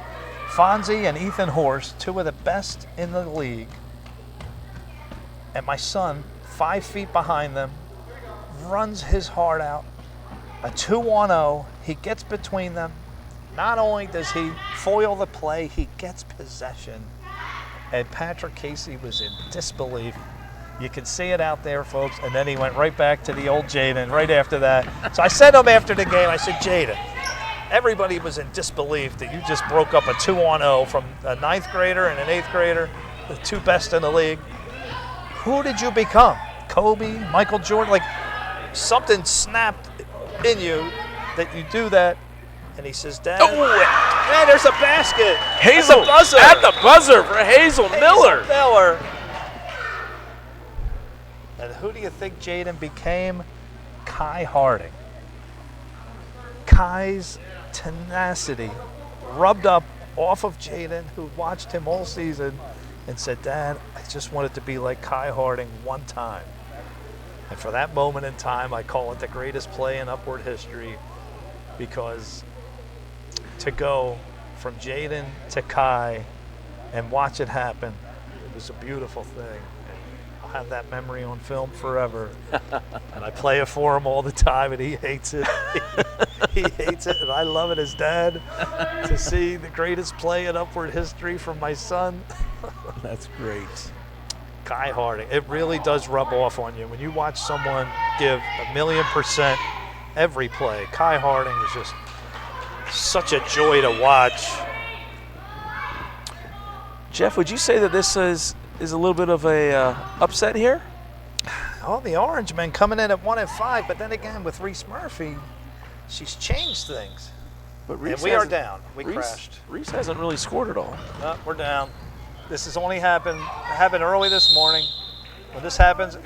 S1: Fonzie and Ethan Horst, 2 of the best in the league. And my son, 5 feet behind them, runs his heart out. A 2-on-0, he gets between them. Not only does he foil the play, he gets possession. And Patrick Casey was in disbelief. You can see it out there, folks. And then he went right back to the old Jaden right after that. So I said to him after the game, I said, "Jaden, everybody was in disbelief that you just broke up a 2-on-0 from a 9th grader and an 8th grader, the 2 best in the league. Who did you become? Kobe, Michael Jordan?" Like, something snapped in you that you do that. And he says, "Dad, man, there's a basket."
S3: Hazel at the buzzer for Hazel Miller.
S1: And who do you think Jaden became? Kai Harding. Kai's tenacity rubbed up off of Jaden, who watched him all season, and said, "Dad, I just wanted to be like Kai Harding one time." And for that moment in time, I call it the greatest play in Upward history, because to go from Jaden to Kai and watch it happen, it was a beautiful thing. I'll have that memory on film forever. And I play it for him all the time, and he hates it. He hates it, and I love it as dad to see the greatest play in Upward history from my son.
S3: That's great.
S1: Kai Harding, it really does rub off on you when you watch someone give 1,000,000% every play. Kai Harding is just such a joy to watch.
S3: Jeff, would you say that this is a little bit of a upset here?
S1: Oh, the Orangemen coming in at 1-5, but then again with R.Murphy, she's changed things.
S3: But
S1: And we are down. We crashed.
S3: REESE hasn't really scored at all.
S1: We're down. This has only happened early this morning. When this happens,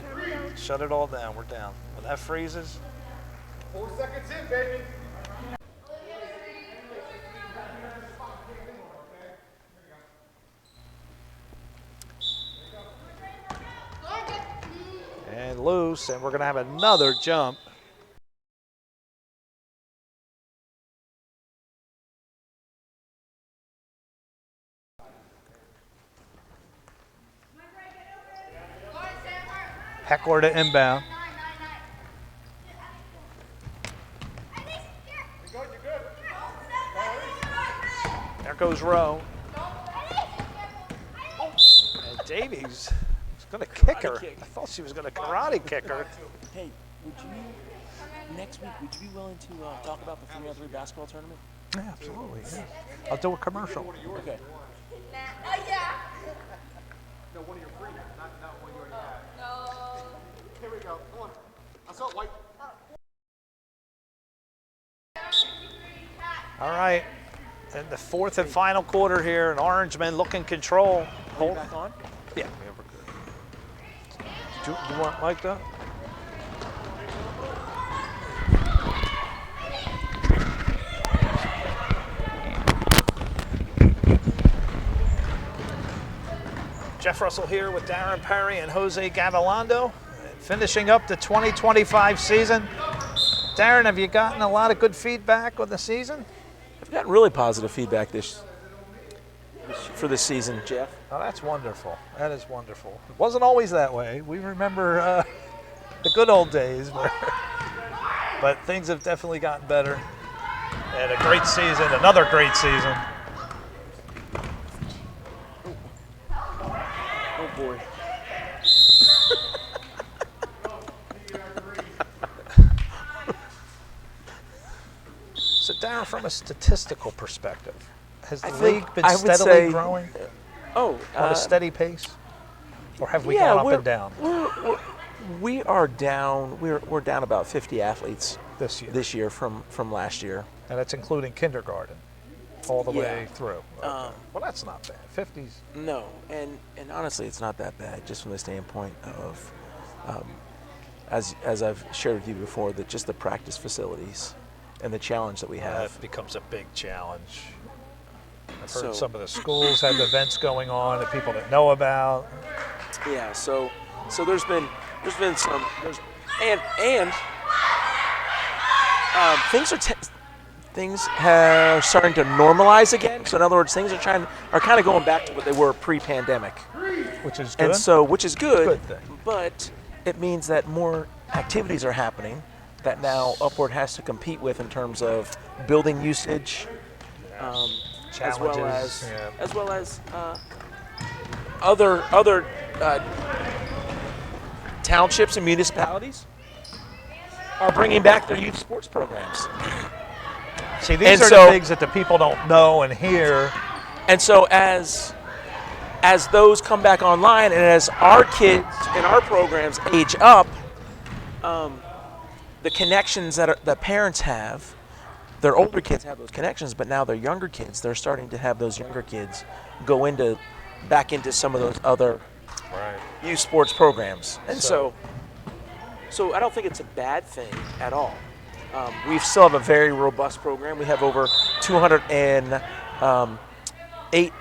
S1: shut it all down. We're down. When that freezes.
S6: 4 seconds in, baby.
S1: And loose, and we're going to have another jump. Heckler to inbound. There goes Rowe. And Davies is going to kick her. I thought she was going to karate kick her.
S3: Hey, next week, would you be willing to talk about the 3-on-3 basketball tournament?
S1: Yeah, absolutely. Yeah. I'll do a commercial.
S3: Okay.
S6: No, one of your free, not one you already had. No. Here we go. Come on. I saw white.
S1: All right. In the fourth and final quarter here, and Orangemen look in control.
S3: Hold back on?
S1: Yeah, we're good. Do you want like that? Jeff Russell here with Darin, Parry, and Jose Gavilando, finishing up the 2025 season. Darin, have you gotten a lot of good feedback on the season?
S3: I've gotten really positive feedback for this season, Jeff.
S1: Oh, that's wonderful. That is wonderful. It wasn't always that way. We remember the good old days, but things have definitely gotten better. And a great season, another great season.
S3: Oh boy.
S1: So Darin, from a statistical perspective, has the
S3: I
S1: league
S3: think
S1: been
S3: I would
S1: steadily
S3: say-
S1: growing
S3: Oh,
S1: on a steady pace? Or have we
S3: yeah,
S1: gone up and down
S3: we are down. We're down about 50 athletes
S1: this year?
S3: from last year.
S1: And that's including kindergarten all the
S3: Yeah.
S1: way through. Okay. Well, that's not bad. 50s.
S3: No, and honestly, it's not that bad. Just from the standpoint of, as I've shared with you before, that just the practice facilities and the challenge that we have.
S1: That becomes a big challenge. I've heard
S3: So-
S1: some of the schools have events going on that people didn't know about.
S3: Yeah, so there's been some things are starting to normalize again. So in other words, things are kind of going back to what they were pre-pandemic,
S1: Which is good.
S3: and so which is good.
S1: Good thing.
S3: But it means that more activities are happening that now Upward has to compete with in terms of building usage, as well
S1: Challenges,
S3: as other townships and municipalities are bringing back their youth sports programs.
S1: See, these
S3: And
S1: are
S3: so-
S1: the things that the people don't know and hear.
S3: And so as those come back online, and as our kids and our programs age up, the connections that parents have, their older kids have those connections, but now their younger kids, they're starting to have those younger kids go back into some of those other youth sports programs. And so I don't think it's a bad thing at all. We still have a very robust program. We have over 208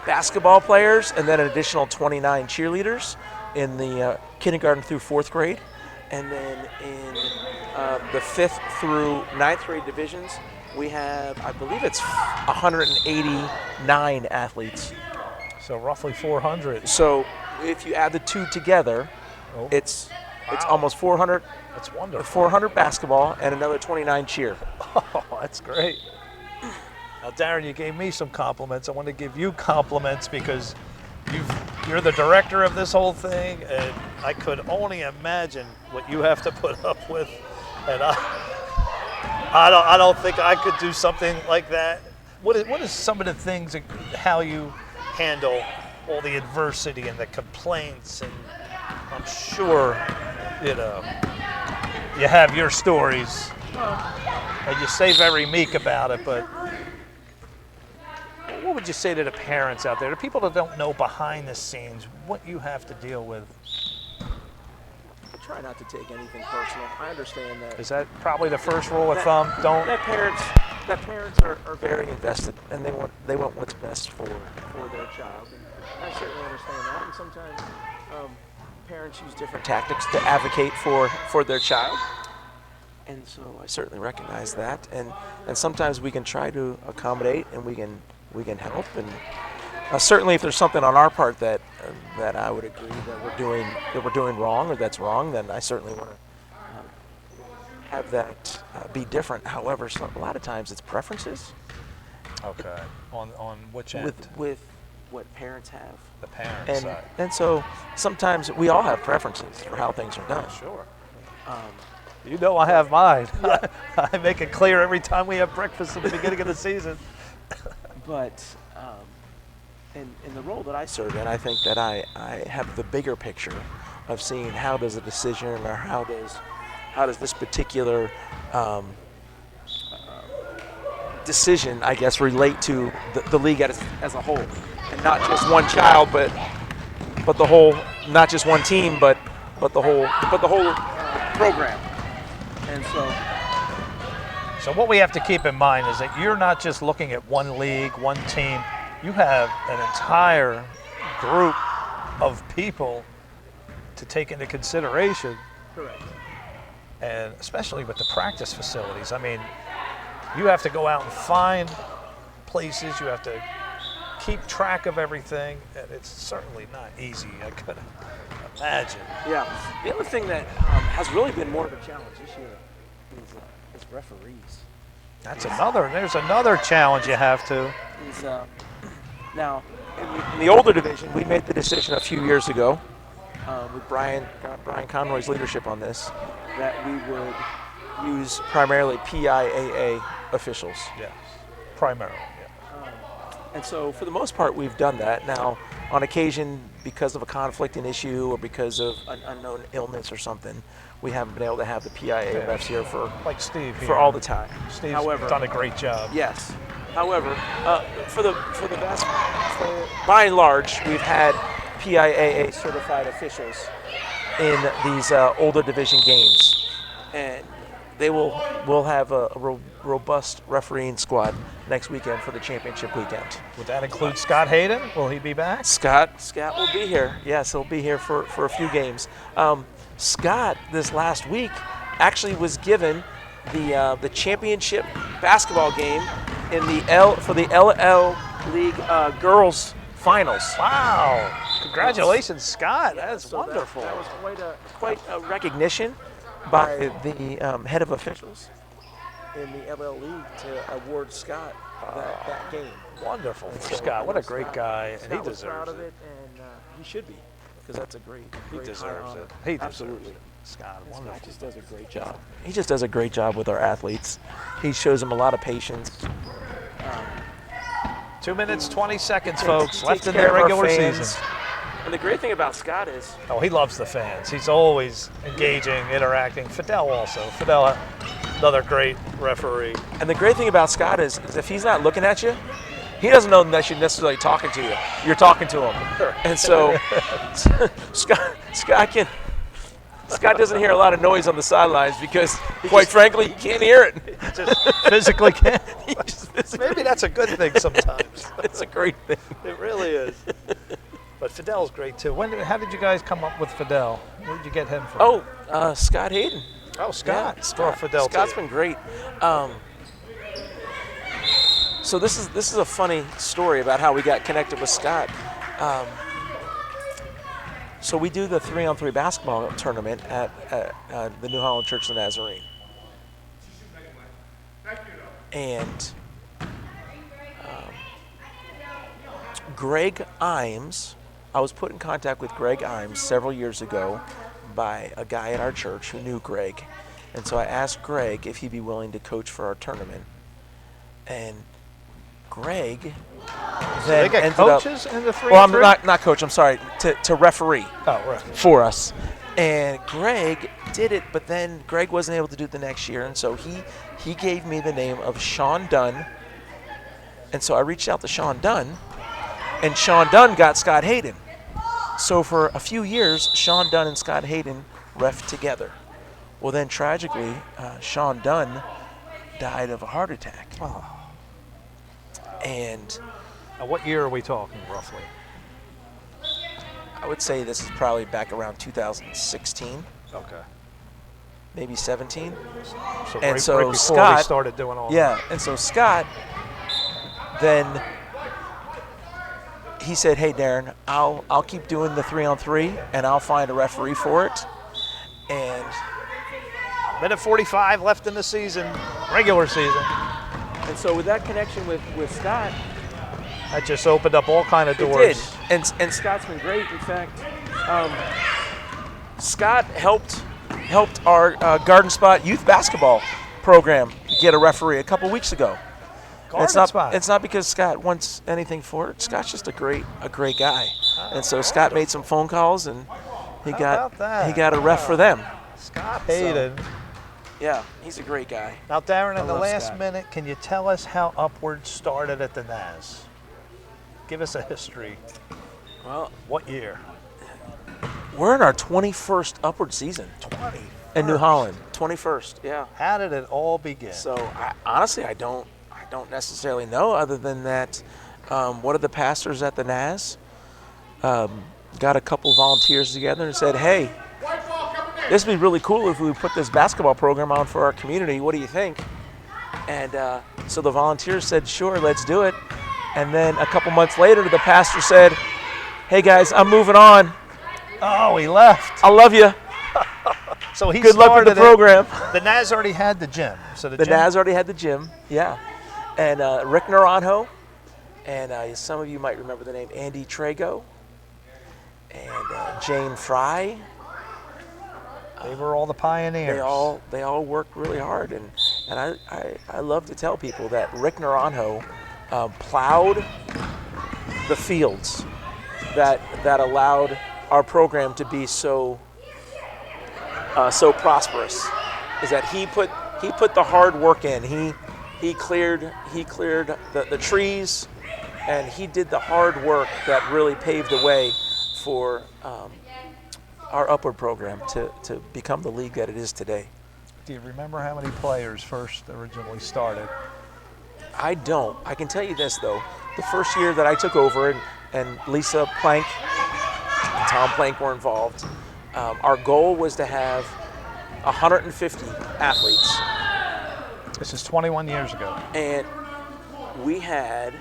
S3: basketball players, and then an additional 29 cheerleaders in the kindergarten through 4th grade. And then in the 5th through 9th grade divisions, we have, I believe it's 189 athletes.
S1: So roughly 400.
S3: So if you add the two together, it's almost 400.
S1: That's wonderful.
S3: 400 basketball and another 29 cheer.
S1: Oh, that's great. Now, Darin, you gave me some compliments. I want to give you compliments because you're the director of this whole thing, and I could only imagine what you have to put up with. And I don't think I could do something like that. What is some of the things, how you handle all the adversity and the complaints? And I'm sure, you have your stories And you say very meek about it, but what would you say to the parents out there, the people that don't know behind the scenes, what you have to deal with?
S3: I try not to take anything personal. I understand that.
S1: Is that probably the first rule of thumb? Don't.
S3: That parents are very invested, and they want what's best for their child. And I certainly understand that. And sometimes parents use different tactics to advocate for their child. And so I certainly recognize that. And sometimes we can try to accommodate, and we can help. And certainly, if there's something on our part that I would agree that we're doing wrong or that's wrong, then I certainly want to have that be different. However, a lot of times it's preferences.
S1: Okay. On which end?
S3: With what parents have.
S1: The parents side.
S3: And so sometimes we all have preferences for how things are done.
S1: Sure. You know I have mine. I make it clear every time we have breakfast at the beginning of the season.
S3: But in the role that I serve in, I think that I have the bigger picture of seeing how does a decision or how does this particular decision, I guess, relate to the league as a whole, and not just one child, but the whole, not just one team, but the whole program. And
S1: so what we have to keep in mind is that you're not just looking at one league, one team. You have an entire group of people to take into consideration.
S3: correct.
S1: And especially with the practice facilities. I mean, you have to go out and find places. You have to keep track of everything. And it's certainly not easy, I could imagine.
S3: Yeah. The other thing that has really been more of a challenge this year is referees.
S1: There's another challenge you have to.
S3: Now, in the older division, we made the decision a few years ago with Brian Conroy's leadership on this, that we would use primarily PIAA officials.
S1: Yes, primarily. Yeah.
S3: And so for the most part, we've done that. Now, on occasion, because of a conflicting issue or because of an unknown illness or something, we haven't been able to have the PIAA refs here for
S1: like Steve
S3: for
S1: here.
S3: all the time.
S1: Steve's
S3: However,
S1: done a great job.
S3: Yes. However, by and large, we've had PIAA certified officials in these older division games, and we'll have a robust refereeing squad next weekend for the championship weekend.
S1: Would that include Scott Hayden? Will he be back?
S3: Scott will be here. Yes, he'll be here for a few games. Scott this last week actually was given the championship basketball game in the LL League girls finals.
S1: Wow! Congratulations, Scott. That's wonderful.
S3: That was quite a recognition by the head of officials in the LL League to award Scott that game.
S1: Wonderful for Scott. What a great guy, and he
S3: was proud
S1: deserves
S3: of it, and he should be, because that's a great.
S1: He
S3: high
S1: deserves
S3: honor.
S1: it. He deserves
S3: Absolutely.
S1: it. Scott,
S3: And
S1: wonderful.
S3: Scott just does a great job. He just does a great job with our athletes. He shows them a lot of patience.
S1: 2 minutes, 20 seconds, folks,
S3: He
S1: left
S3: takes
S1: in
S3: care
S1: their
S3: of our
S1: regular
S3: fans.
S1: season.
S3: And the great thing about Scott is,
S1: Oh, he loves the fans. He's always engaging, interacting. Fidel also. Fidel, another great referee.
S3: and the great thing about Scott is if he's not looking at you, he doesn't know that you're necessarily talking to you. You're talking to him. And so Scott doesn't hear a lot of noise on the sidelines because, quite frankly, he can't hear it.
S1: Just physically can't.
S3: He just physically-
S1: Maybe that's a good thing sometimes.
S3: It's a great thing.
S1: It really is. But Fidel's great too. How did you guys come up with Fidel? Where did you get him from?
S3: Scott Hayden.
S1: Oh, Scott.
S3: Yeah,
S1: Brought Fidel
S3: Scott's
S1: to you.
S3: been great. So this is a funny story about how we got connected with Scott. So we do the 3-on-3 basketball tournament at the New Holland Church of the Nazarene. And Greg Imes, I was put in contact with Greg Imes several years ago by a guy at our church who knew Greg. And so I asked Greg if he'd be willing to coach for our tournament. And Greg
S1: They get
S3: ended
S1: coaches in the 3-on-3?
S3: Well, I'm not coach, I'm sorry, to referee
S1: Oh, right.
S3: for us. And Greg did it, but then Greg wasn't able to do it the next year, and so he gave me the name of Sean Dunn. And so I reached out to Sean Dunn, and Sean Dunn got Scott Hayden. So for a few years, Sean Dunn and Scott Hayden reffed together. Well, then tragically, Sean Dunn died of a heart attack.
S1: Oh.
S3: And
S1: Now, what year are we talking, roughly?
S3: I would say this is probably back around 2016,
S1: Okay.
S3: maybe 17.
S1: So
S3: And
S1: right,
S3: so
S1: right before we
S3: Scott-
S1: started doing all
S3: Yeah, and so Scott then he said, "Hey Darin, I'll keep doing the 3-on-3 and I'll find a referee for it." And
S1: Minute 45 left in the season, regular season.
S3: so with that connection with Scott,
S1: That just opened up all kind of
S3: it
S1: doors.
S3: did. And Scott's been great. In fact, Scott helped our Garden Spot youth basketball program get a referee a couple weeks ago.
S1: Garden Spot.
S3: It's not because Scott wants anything for it. Scott's just a great guy. And so Scott made some phone calls and he
S1: about that?
S3: got a ref for them.
S1: Scott Hayden.
S3: Yeah, he's a great guy.
S1: Now, Darin, in the
S3: love
S1: last
S3: Scott.
S1: minute, can you tell us how Upward started at the NAS? Give us a history.
S3: Well,
S1: What year?
S3: we're in our 21st Upward season
S1: 20.
S3: in New Holland. 21st, yeah.
S1: How did it all begin?
S3: So honestly, I don't necessarily know. Other than that, one of the pastors at the NAS got a couple volunteers together and said, "Hey, this would be really cool if we put this basketball program on for our community. What do you think?" And so the volunteers said, "Sure, let's do it." And then a couple months later, the pastor said, "Hey guys, I'm moving on.
S1: Oh, he left.
S3: I love you.
S1: So he
S3: Good luck with the
S1: started it.
S3: program."
S1: The NAS already had the gym. So the
S3: The
S1: gym,
S3: NAS already had the gym, yeah. And Rick Naranjo, and some of you might remember the name Andy Trago, and Jane Fry.
S1: they were all the pioneers.
S3: They all worked really hard, and I love to tell people that Rick Naranjo plowed the fields that allowed our program to be so prosperous. Is that he put the hard work in. He cleared the trees, and he did the hard work that really paved the way for our Upward program to become the league that it is today.
S1: Do you remember how many players originally started?
S3: I don't. I can tell you this, though. The first year that I took over, and Lisa Plank and Tom Plank were involved, our goal was to have 150 athletes.
S1: This is 21 years ago.
S3: And we had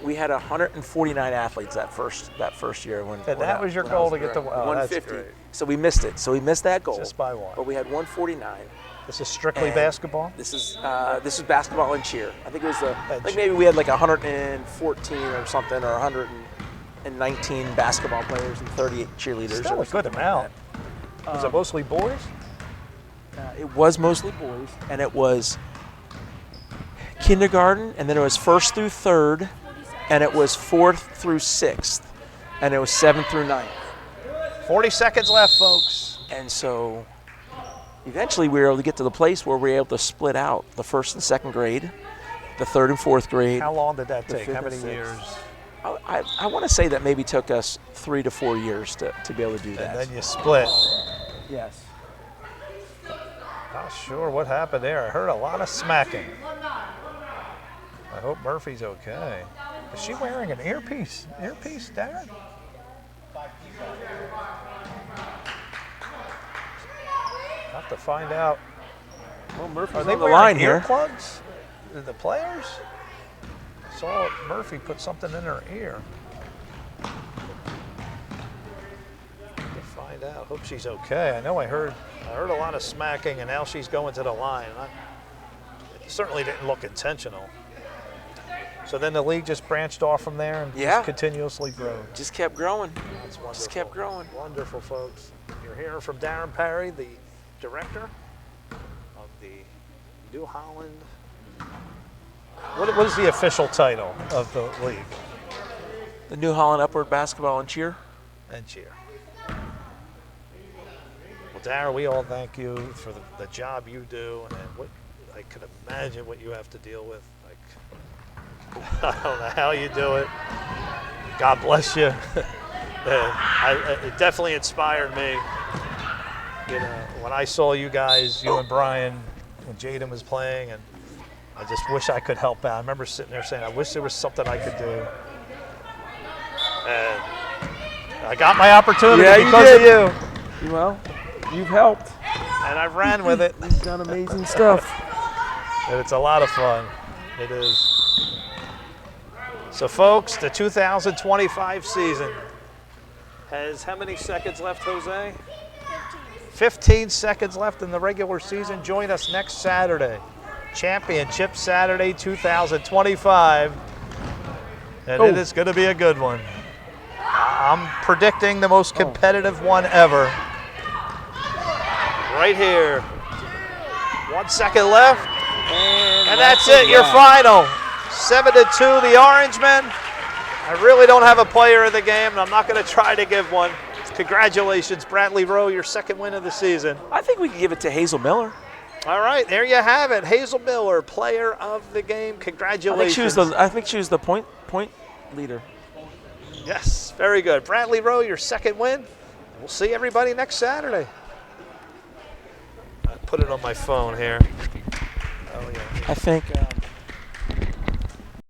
S3: 149 athletes that first year.
S1: And that was your goal to get to
S3: 150.
S1: That's great.
S3: So we missed it. So we missed that goal.
S1: Just by one.
S3: But we had 149.
S1: This is strictly
S3: And
S1: basketball?
S3: This is basketball and cheer. I think it was
S1: And
S3: like
S1: cheer.
S3: maybe we had like 114 or something, or 119 basketball players and 38 cheerleaders.
S1: Still
S3: or
S1: a good
S3: something like
S1: amount. Was it mostly boys?
S3: that. It was mostly boys, and it was kindergarten, and then it was 1st through 3rd, and it was 4th through 6th, and it was 7th through 9th.
S1: 40 seconds left, folks.
S3: And so eventually we were able to get to the place where we were able to split out the 1st and 2nd grade, the 3rd and 4th grade.
S1: How long did that
S3: The
S1: take?
S3: fifth
S1: How
S3: and
S1: many
S3: sixth.
S1: years?
S3: I want to say that maybe took us 3 to 4 years to be able to do that.
S1: And then you split.
S3: Yes.
S1: Not sure what happened there. I heard a lot of smacking. I hope Murphy's okay. Is she wearing an earpiece? Earpiece, Darin? Have to find out.
S3: Well, Murphy's
S1: Are they
S3: on the
S1: wearing
S3: line here.
S1: earplugs? The players? I saw Murphy put something in her ear. To find out. Hope she's okay. I know I heard a lot of smacking, and now she's going to the line. It certainly didn't look intentional. So then the league just branched off from there and
S3: Yeah.
S1: just continuously grew.
S3: Just kept growing.
S1: That's wonderful.
S3: Just kept growing.
S1: Wonderful, folks. You're hearing from Darin Parry, the director of the New Holland. What is the official title of the league
S3: The New Holland Upward Basketball and Cheer.
S1: and cheer? Darin, we all thank you for the job you do, and what I can imagine what you have to deal with. Like, I don't know how you do it. God bless you. It definitely inspired me. You know, when I saw you guys, you and Brian, when Jaden was playing, and I just wish I could help out. I remember sitting there saying, I wish there was something I could do. And I got my opportunity because of you.
S3: Well, you've helped.
S1: And I ran with it.
S3: You've done amazing stuff.
S1: And it's a lot of fun. It is. So, folks, the 2025 season has how many seconds left, Jose? 15 seconds left in the regular season. Join us next Saturday. Championship Saturday 2025. And it is going to be a good one. I'm predicting the most competitive one ever. Right here. 1 second left. And that's it, your final. 7-2, the Orangemen. I really don't have a player of the game, and I'm not going to try to give one. Congratulations, Bradley Rowe, your second win of the season.
S3: I think we can give it to Hazel Miller.
S1: All right, there you have it. Hazel Miller, player of the game. Congratulations.
S3: I think she was the point leader.
S1: Yes, very good. Bradley Rowe, your second win. We'll see everybody next Saturday. I put it on my phone here. Oh, yeah.
S3: I think